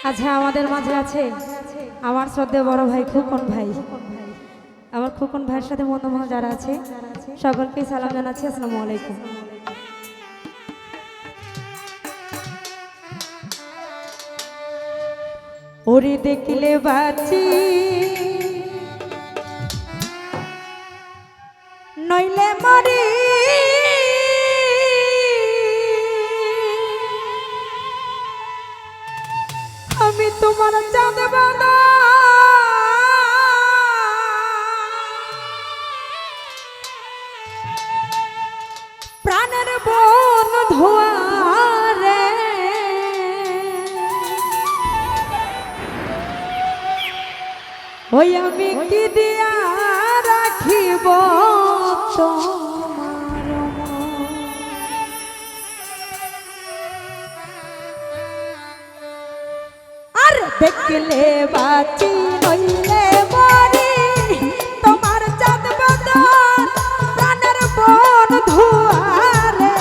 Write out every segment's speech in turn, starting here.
আচ্ছা আমাদের মাঝে আছে আমার শ্রদ্ধেয় বড় ভাই খোকন ভাই। আমার খোকন ভাইয়ের সাথে বন্ধুবান্ধব যারা আছে সকলকে সালাম জানাচ্ছি, আসসালামু আলাইকুম। ওরে দেখলে বাঁচি নইলে মরি, আমি তোমার চাঁদ বাঁধা প্রাণের বন ধোয়ারে, ওই আমি কি দিয়া রাখিব তোমার মন। আর দেখলে বাঁচি নইলে মরি, তোমার চাঁদ বাঁধন প্রাণের বন ধোয়ারে,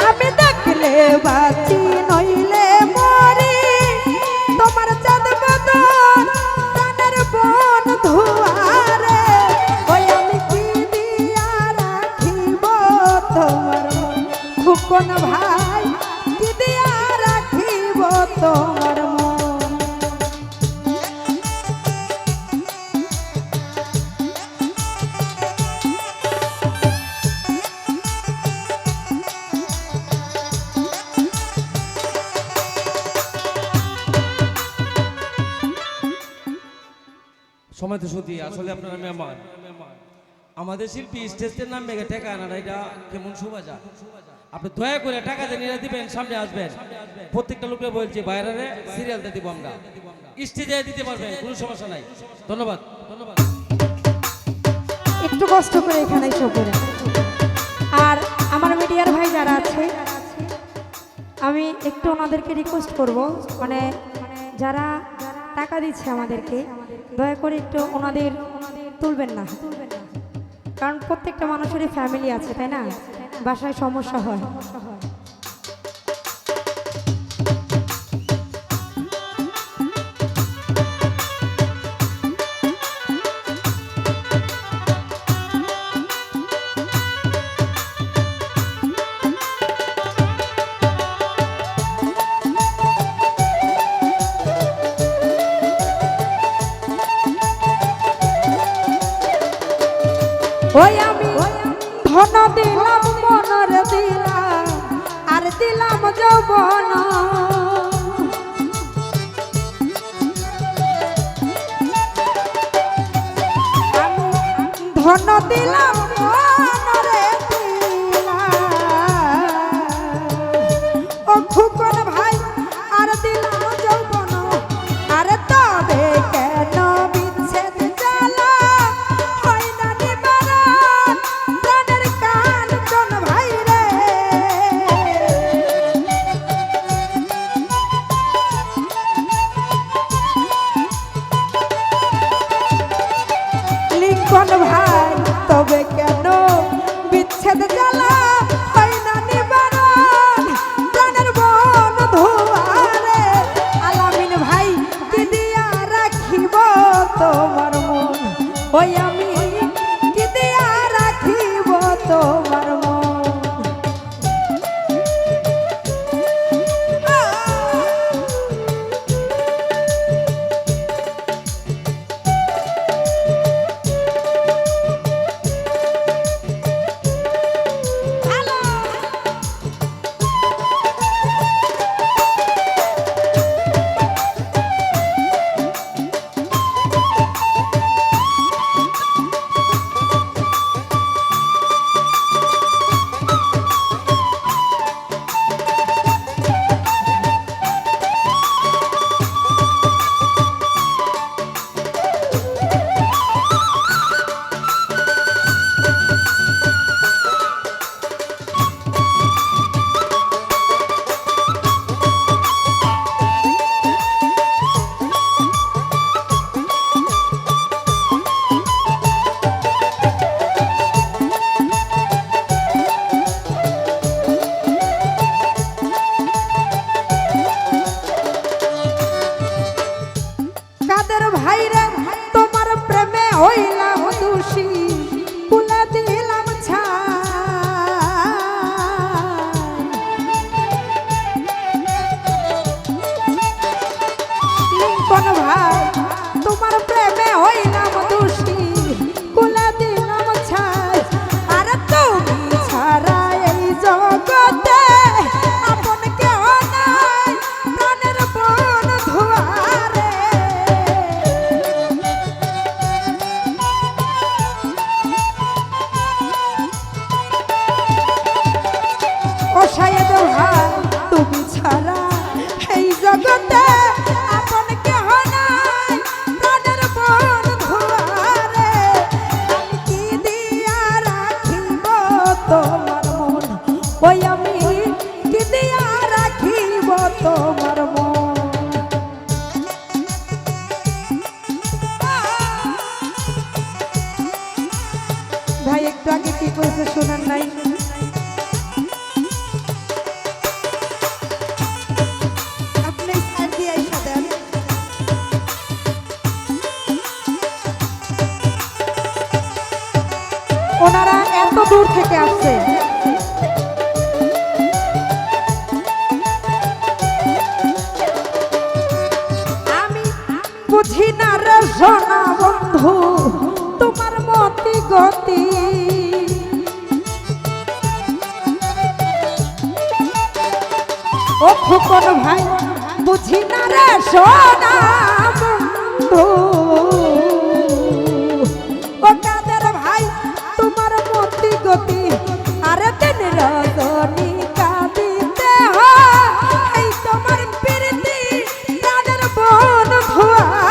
আমি দেখলে বাঁচি নইলে মরি, তোমার চাঁদ বাঁধন প্রাণের বন ধোয়ারে, ওই আমি কি দিয়া রাখিব তোমার মন। খোকন ভাই কি দিয়া রাখিব তোমার মন। সময় তো সত্যি আসলে আপনারা মেহমান, আমাদের শিল্পী স্টেজের নাম মেঘে টাকা আনা, এটা কেমন শোভা যায়। আপনি দয়া করে টাকা দিয়ে দিবেন, সামনে আসবেন, প্রত্যেকটা লোকে বলছি বাইরে সিরিয়ালটা দিব, আমরা স্টেজে দিতে পারবেন, কোনো সমস্যা নাই। ধন্যবাদ ধন্যবাদ। একটু কষ্ট করে এখানে এসে করে। আর আমার মিডিয়ার ভাই যারা আছে আমি একটু ওনাদেরকে রিকোয়েস্ট করব, মানে যারা টাকা দিচ্ছে আমাদেরকে দয়া করে একটু ওনাদের তুলবেন না, কারণ প্রত্যেকটা মানুষেরই ফ্যামিলি আছে, তাই না? বাসায় সমস্যা হয়। ওই আমি ধন দিলাম মনর দিলাম আর দিলাম যৌবন, ধন দিলাম মনরে দিলাম, ও খোকন ভাই আর দিলাম যৌবন। আর তবে কেন বিচ্ছেদ জ্বালা হয় না নিবারণ, প্রাণের কাঞ্চন ভাই রে। লিঙ্কন ভাই তবে কেন বিচ্ছেদ জ্বালা হয় না নিবারণ, প্রাণের বন ধোয়ারে। আলামিন ভাই কি দিয়া রাখিব তোমার মন, ওই আমি কি দিয়া রাখিব তোমার মন। লিঙ্কন ভাই তোমার প্রেমে হইলাম দোষী কুলে দিলাম ছাই আর তুমি ছাড়া এই জগতে আপন কেহ নাই প্রাণের বন্ধু আরে ও শায়দ ভাই তুমি ছাড়া এই জগতে আপন কেহ নাই প্রাণের বন্ধু আরে আমি কি দিয়া রাখিব তোমার মন ওই আমি কি দিয়া রাখিব তোমার মন ভাই একটু আগে কি করেছে শোনার নাই আপনি সার দিয়ে আইসা দেন ওনারা এত দূর থেকে আসছে আমি বুঝি না রে সোনা বন্ধু তোমার মতি গতি ও খোকন ভাই বুঝি না রে সোনা বন্ধু ও কাদের ভাই তোমার মতি গতি আরে দিন রজনী কাঁদিতে হয় এই তোমার প্রীতি প্রাণের বন্ধু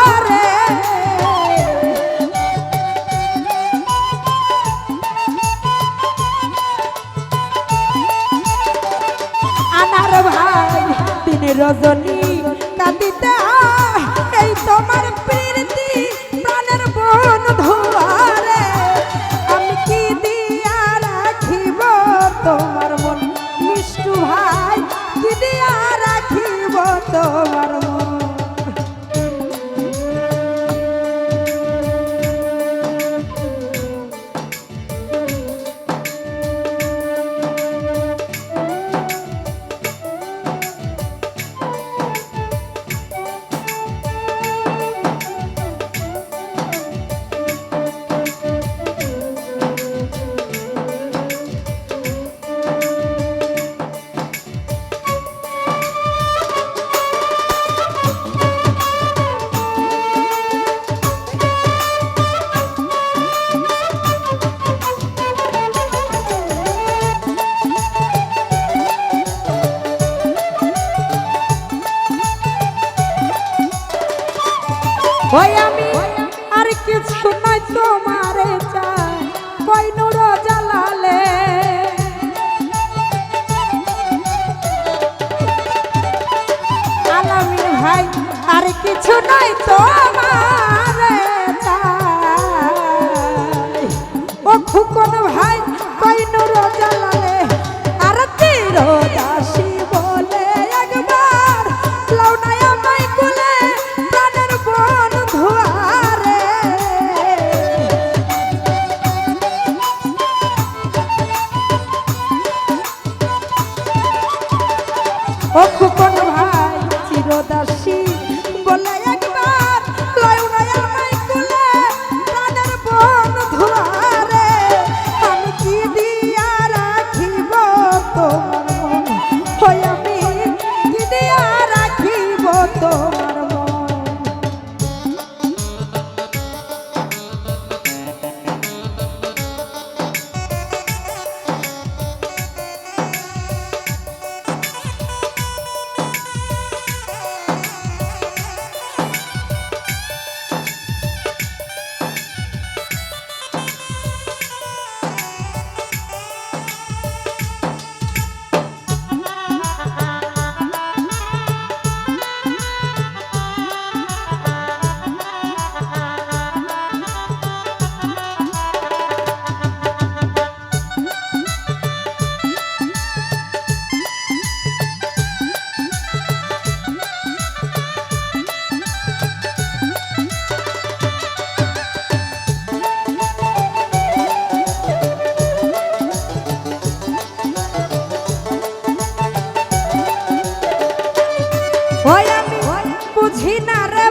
আরে আনার ভাই দিন রজনী কাঁদিতে হয় এই তোমার প্রীতি প্রাণের বন্ধু আরে আমি কি দিয়া রাখিব তোমার মন মিষ্টু ভাই কি দিয়া রাখিব তোমার মন ওই আমি আর কিছু নাই তোমারে চাই কই নূর জালালে আলামিন ভাই আর কিছু নাই তোমারে চাই ও খুকন ভাই কই নূর জালালে আর তীর দাসী বলে একবার লওনায় আমায় কুলে প্রাণের বন্ধু আরে ও খুকন ভাই চিরদাসী বলে একবার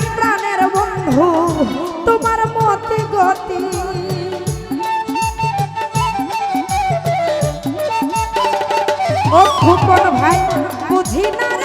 প্রাণের বন্ধু তোমার মতি গতি ও খোকন ভাই বুঝি না